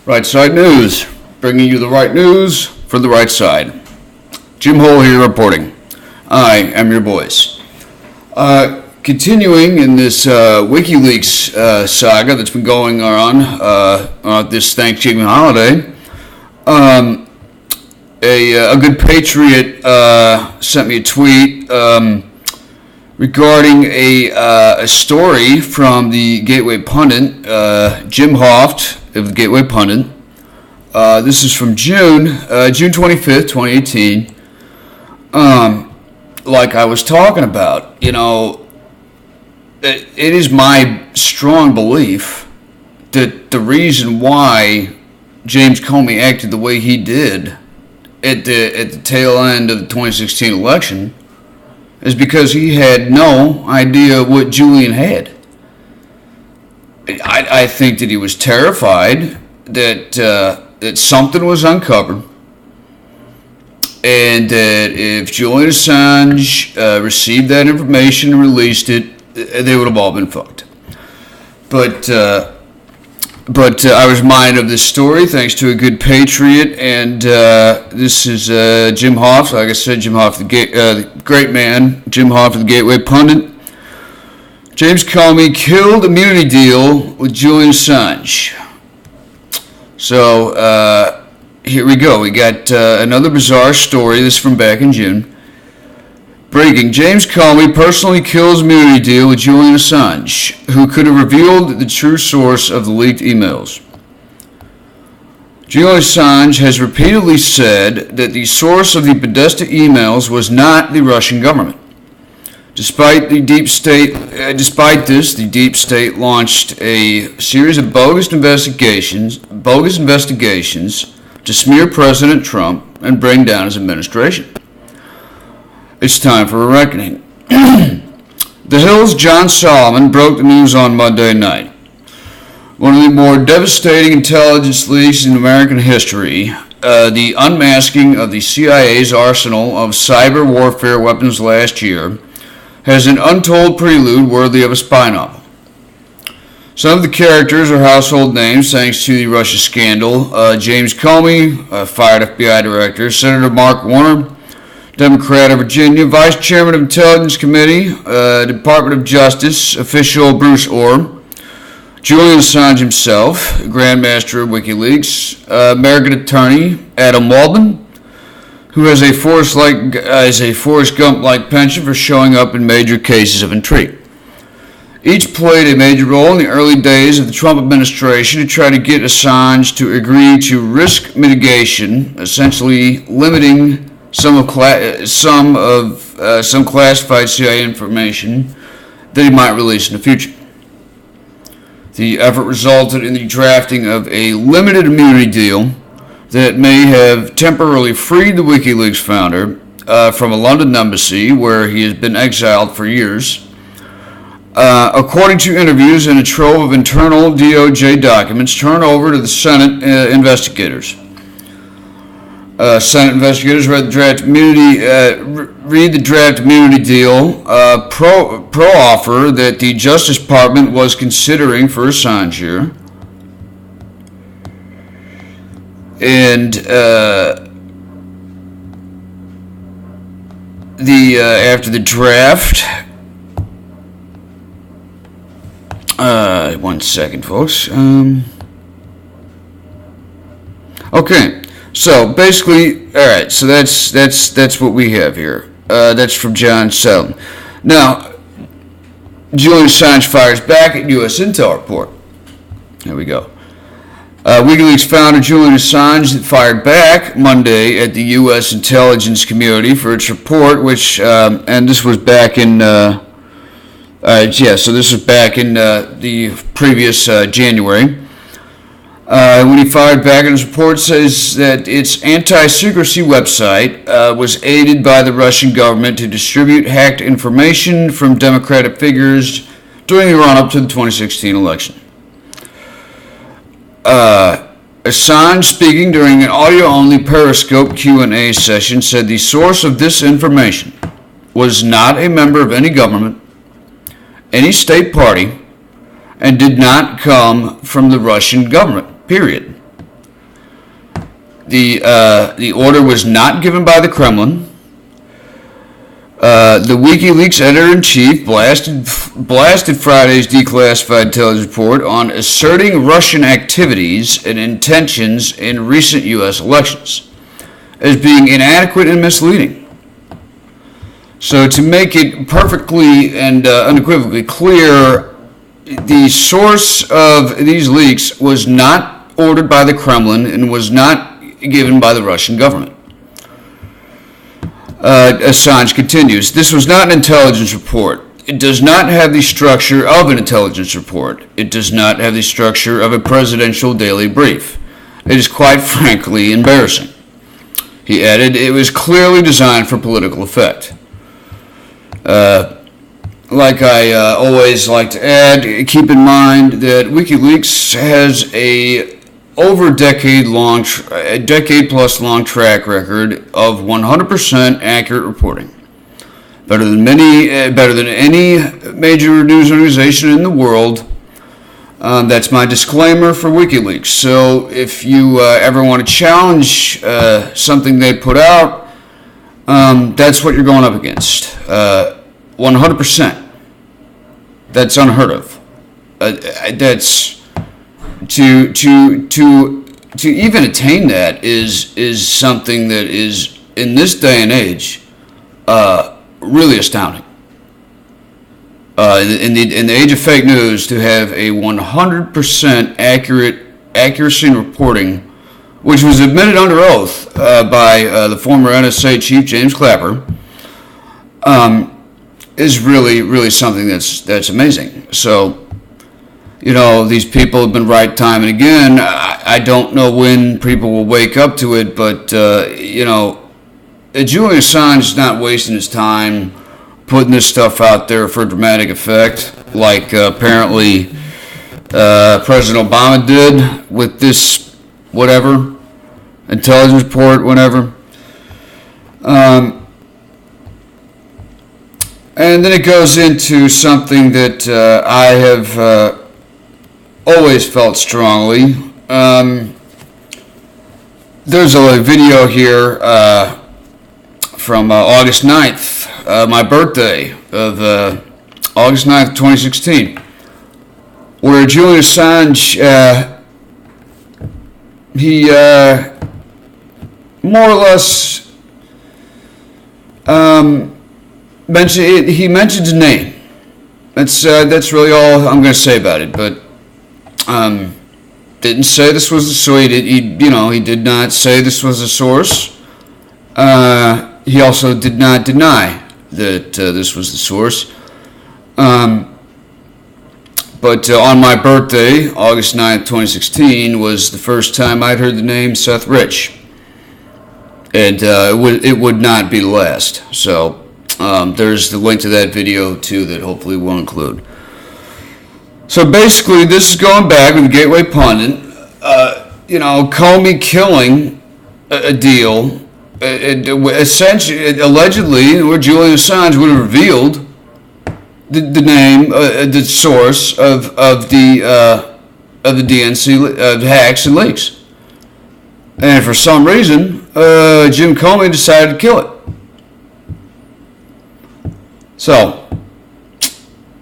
Right Side News, bringing you the right news for the right side. Jim Hoel here reporting. I am your voice. Continuing in this WikiLeaks saga that's been going on this Thanksgiving holiday, a good patriot sent me a tweet regarding a story from the Gateway Pundit, Jim Hoft of the Gateway Pundit. This is from June 25th, 2018. Like I was talking about, it is my strong belief that the reason why James Comey acted the way he did at the tail end of the 2016 election is because he had no idea what Julian had. I think that he was terrified that something was uncovered, and that if Julian Assange received that information and released it, they would have all been fucked. But I was reminded of this story thanks to a good patriot, and this is Jim Hoft. Like I said, Jim Hoft, the great man, Jim Hoft of the Gateway Pundit. James Comey killed immunity deal with Julian Assange. So here we go. We got another bizarre story. This is from back in June. Breaking: James Comey personally kills immunity deal with Julian Assange, who could have revealed the true source of the leaked emails. Julian Assange has repeatedly said that the source of the Podesta emails was not the Russian government. Despite this, the deep state launched a series of bogus investigations to smear President Trump and bring down his administration. It's time for a reckoning. The Hill's John Solomon broke the news on Monday night. One of the more devastating intelligence leaks in American history, the unmasking of the CIA's arsenal of cyber warfare weapons last year, has an untold prelude worthy of a spy novel. Some of the characters are household names thanks to the Russia scandal. James Comey, fired FBI director; Senator Mark Warner, Democrat of Virginia; Vice Chairman of Intelligence Committee, Department of Justice official Bruce Orr; Julian Assange himself, Grandmaster of WikiLeaks; American attorney Adam Waldman, who has a Forrest Gump-like penchant for showing up in major cases of intrigue. Each played a major role in the early days of the Trump administration to try to get Assange to agree to risk mitigation, essentially limiting some classified CIA information that he might release in the future. The effort resulted in the drafting of a limited immunity deal that may have temporarily freed the WikiLeaks founder from a London embassy where he has been exiled for years. According to interviews and a trove of internal DOJ documents turned over to the Senate investigators. Senate investigators read the draft immunity deal pro-offer that the Justice Department was considering for Assange here. And after the draft, one second, folks. Okay, so basically, all right. So that's what we have here. That's from John Selden. Now, Julian Assange fires back at U.S. Intel report. Here we go. WikiLeaks founder Julian Assange fired back Monday at the U.S. intelligence community for its report, which, and this was back in, so this was back in the previous January. When he fired back, and his report says that its anti-secrecy website was aided by the Russian government to distribute hacked information from Democratic figures during the run-up to the 2016 election. Assange, speaking during an audio-only Periscope Q&A session, said the source of this information was not a member of any government, any state party, and did not come from the Russian government, period. the order was not given by the Kremlin. The WikiLeaks editor-in-chief blasted Friday's declassified intelligence report on asserting Russian activities and intentions in recent U.S. elections as being inadequate and misleading. So to make it perfectly and unequivocally clear, the source of these leaks was not ordered by the Kremlin and was not given by the Russian government. Assange continues, this was not an intelligence report. It does not have the structure of an intelligence report. It does not have the structure of a presidential daily brief. It is quite frankly embarrassing. He added, it was clearly designed for political effect. Like I always like to add, keep in mind that WikiLeaks has a over a decade plus long track record of 100% accurate reporting. Better than any major news organization in the world. That's my disclaimer for WikiLeaks. So if you ever want to challenge something they put out, that's what you're going up against. 100%. That's unheard of. That's to even attain that is something that is in this day and age really astounding. In the age of fake news, to have a 100% accuracy in reporting, which was admitted under oath by the former NSA chief James Clapper, is really something that's amazing. So, these people have been right time and again. I don't know when people will wake up to it, but Julian Assange is not wasting his time putting this stuff out there for dramatic effect, like apparently President Obama did with this whatever intelligence report, whatever. And then it goes into something that I have always felt strongly. There's a video here from August 9th, my birthday of August 9th, 2016, where Julian Assange, he more or less mentions a name. That's really all I'm going to say about it. But didn't say this was the source. He did not say this was the source. He also did not deny that this was the source. But on my birthday, August 9th, 2016, was the first time I'd heard the name Seth Rich. And it would not be the last. So there's the link to that video, too, that hopefully we'll include. So basically, this is going back with the Gateway Pundit. Comey killing a deal, essentially, allegedly, where Julian Assange would have revealed the name, the source of the DNC hacks and leaks, and for some reason, Jim Comey decided to kill it. So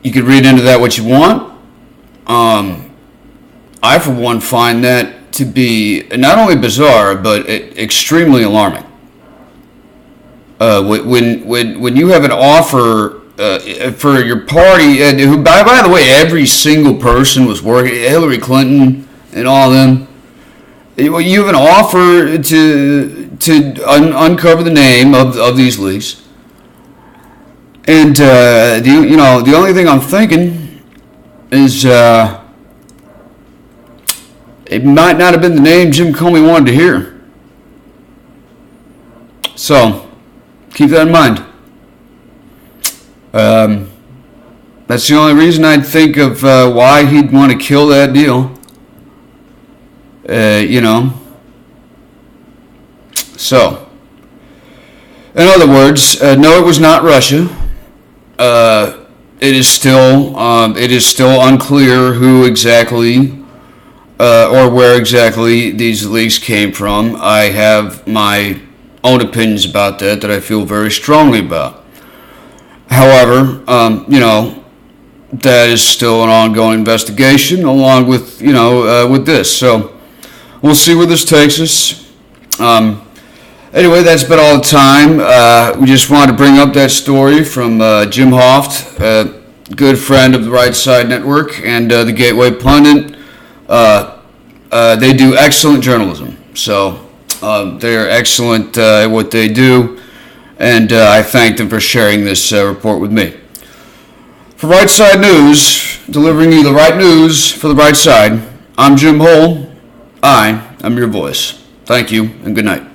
you could read into that what you want. I, for one, find that to be not only bizarre but extremely alarming. When you have an offer for your party, and who, by the way, every single person was working, Hillary Clinton and all of them. You have an offer to uncover the name of these leaks, and the only thing I'm thinking is it might not have been the name Jim Comey wanted to hear. So keep that in mind. That's the only reason I'd think of why he'd want to kill that deal. So, in other words, no, it was not Russia. It is still unclear who exactly or where exactly these leaks came from. I have my own opinions about that I feel very strongly about. However, that is still an ongoing investigation, along with with this. So we'll see where this takes us. Anyway, that's been all the time. We just wanted to bring up that story from Jim Hoft, a good friend of the Right Side Network and the Gateway Pundit. They do excellent journalism, so they are excellent at what they do, and I thank them for sharing this report with me. For Right Side News, delivering you the right news for the right side, I'm Jim Hoel. I am your voice. Thank you, and good night.